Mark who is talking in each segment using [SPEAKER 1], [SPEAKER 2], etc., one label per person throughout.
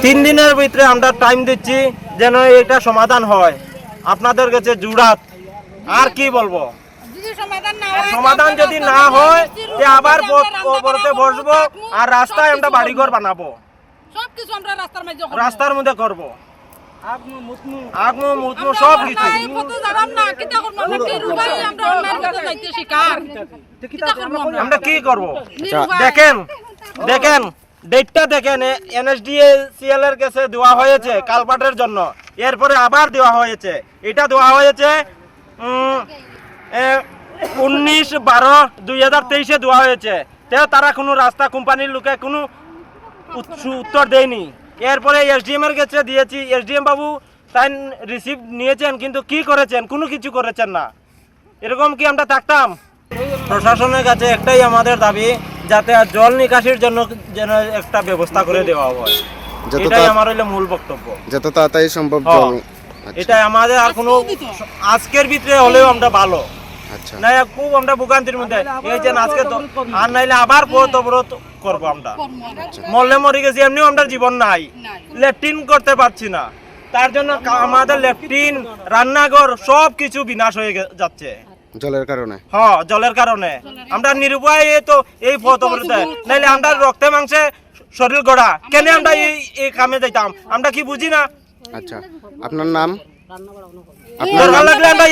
[SPEAKER 1] 3 দিনের ভিতরে আমরা টাইম দিচ্ছি যেন এটা সমাধান হয়। আপনাদের কাছে জুড়াত আর কি বলবো, সমাধান যদি না হয় তে আবার পথে বসবো আর রাস্তায় আমরা বাড়িঘর বানাবো, রাস্তার মধ্যে করবো আগমু মুতমু সব কিছু। আমরা কি করবো দেখেন ডেটটা দেখেন, NSDCL এর কাছে দেওয়া হয়েছে কালপাটের জন্য, এরপরে আবার দেওয়া হয়েছে, এটা দেওয়া হয়েছে 19/12/2023 দেওয়া হয়েছে। তারা কোনো রাস্তা কোম্পানির লোকে কোনো উত্তর দেয়নি। এরপরে SDM এর কাছে দিয়েছি, SDM বাবু তাই রিসিভ নিয়েছেন কিন্তু কি করেছেন, কোনো কিছু করেছেন না। এরকম কি আমরা থাকতাম? প্রশাসনের কাছে একটাই আমাদের দাবি, যাতে জল নিকাশির জন্য যেন একটা ব্যবস্থা করে দেওয়া হয়, এটাই আমার হইলো মূল বক্তব্য।
[SPEAKER 2] যত তাড়াতাড়ি সম্ভব জল,
[SPEAKER 1] এটাই আমাদের। আর কোনো আজকের ভিতরে হলেও আমরা ভালো,
[SPEAKER 2] আচ্ছা
[SPEAKER 1] না খুব আমরা ভোগান্তির মধ্যে এই যে আজকে আর নাইলে আবার পথ অবরোধ করবো আমরা। মরলে মরে গেছি, এমনিও আমরা জীবন নাই, ল্যাট্রিন করতে পারছি না, তার জন্য আমাদের ল্যাট্রিন রান্নাঘর সব কিছু বিনাশ হয়ে যাচ্ছে
[SPEAKER 2] জলের কারণে।
[SPEAKER 1] হ্যাঁ, জলের কারণে আমরা নিরুপায় তো এই পথ অবরোধে, নাইলে আমরা রক্তে মাংসে শরীর গড়া, কেন আমরা এই কামে যাইতাম, আমরা কি বুঝি না?
[SPEAKER 2] আচ্ছা, আপনার নাম?
[SPEAKER 1] দরকার লাগলে আমরা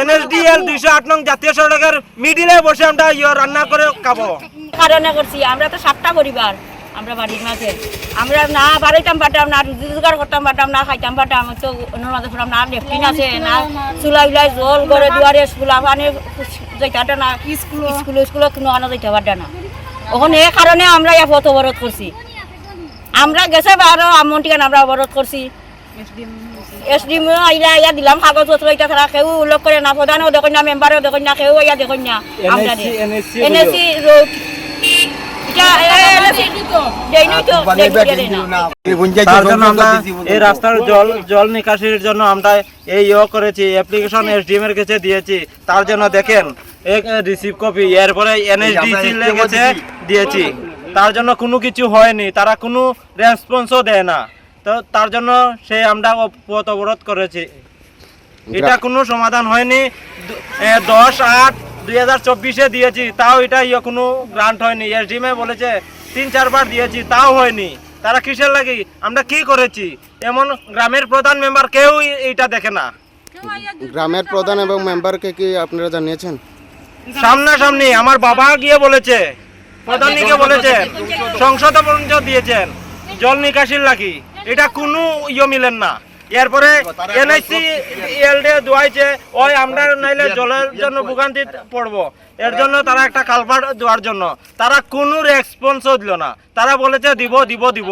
[SPEAKER 1] NSDL 208 নং জাতীয় সড়কের মিডিলে বসে আমরা রান্না করে খাবো।
[SPEAKER 3] কারণে করছি আমরা তো 7টা পরিবার, আমরা বাড়ির মাঝে আমরা না বাড়াইতাম পারতাম না, রোজগার করতাম পারতাম না, খাইতাম পারতাম তো অন্যর মাঝে পড়াম না, লেফটিন আছে না, চুলা উলাই জল করে দুয়ারে স্কুল পানি যাইতে না, স্কুল কোনো আনা যাইতে পারত না। ওখানে এই কারণে আমরা এই পথ অবরোধ করছি। আমরা গেছে আরো আমন্ত্রণ আমরা অবরোধ করছি। SDM আইলা ইয়া দিলাম কাগজপত্র, এটা তারা কেউ উল্লেখ করে না, প্রধানও দেখেন না, মেম্বারও দেখেন না, কেউ ইয়া দেখেন না। আমরা NSC রোড
[SPEAKER 1] এই রাস্তার জল নিকাশির জন্য আমরা এই করেছি, অ্যাপ্লিকেশন SDM এর কাছে দিয়েছি, তার জন্য দেখেন এক রিসিভ কপি, এরপরে NSDCL এর কাছে দিয়েছি, তার জন্য কোনো কিছু হয়নি, তারা কোনো রেসপন্সও দেয় না। তো তার জন্য সে আমরা পথ অবরোধ করেছি, এটা কোনো সমাধান হয়নি। 10/8/2024 দিয়েছি, তাও এটা কোনো গ্রান্ট হয়নি। SDM বলেছে 3-4 বার দিয়েছি, তাও হয়নি। তারা কিসের লাগি, আমরা কি করেছি? এমন গ্রামের প্রধান মেম্বার কেউ এটা দেখে না।
[SPEAKER 2] গ্রামের প্রধান এবং মেম্বারকে কি আপনারা জানিয়েছেন?
[SPEAKER 1] সামনাসামনি আমার বাবা গিয়ে বলেছে, প্রধানকে বলেছে, সংসদে পর্যন্ত দিয়েছেন জল নিকাশির লাগি, এটা কোনো মিলেন না। এরপরে NSCL দোয়াইছে, ওই আমরা নাইলে জলের জন্য ভোগান্তি পড়বো, এর জন্য তারা একটা কালভার্ট দেওয়ার জন্য তারা কোনো রেসপন্সও দিল না। তারা বলেছে দিব দিব দিব।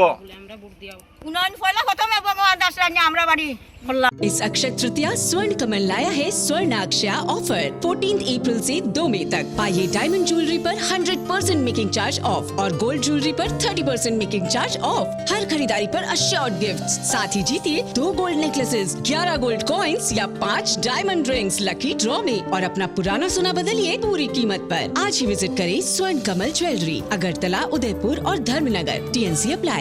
[SPEAKER 4] इस अक्षय तृतीया स्वर्ण कमल लाया है स्वर्ण अक्षय ऑफर 14 अप्रैल से 2 मई तक। पाइए डायमंड ज्वेलरी पर 100% मेकिंग चार्ज ऑफ और गोल्ड ज्वेलरी पर 30% मेकिंग चार्ज ऑफ। हर खरीदारी पर अश्योर्ड गिफ्ट्स, साथ ही जीतिए 2 गोल्ड नेकलेसेस, 11 गोल्ड कॉइन्स या 5 डायमंड रिंग्स लकी ड्रॉ में, और अपना पुराना सोना बदलिए पूरी कीमत पर। आज ही विजिट करें स्वर्ण कमल ज्वेलरी, अगरतला, उदयपुर और धर्मनगर। TNC apply.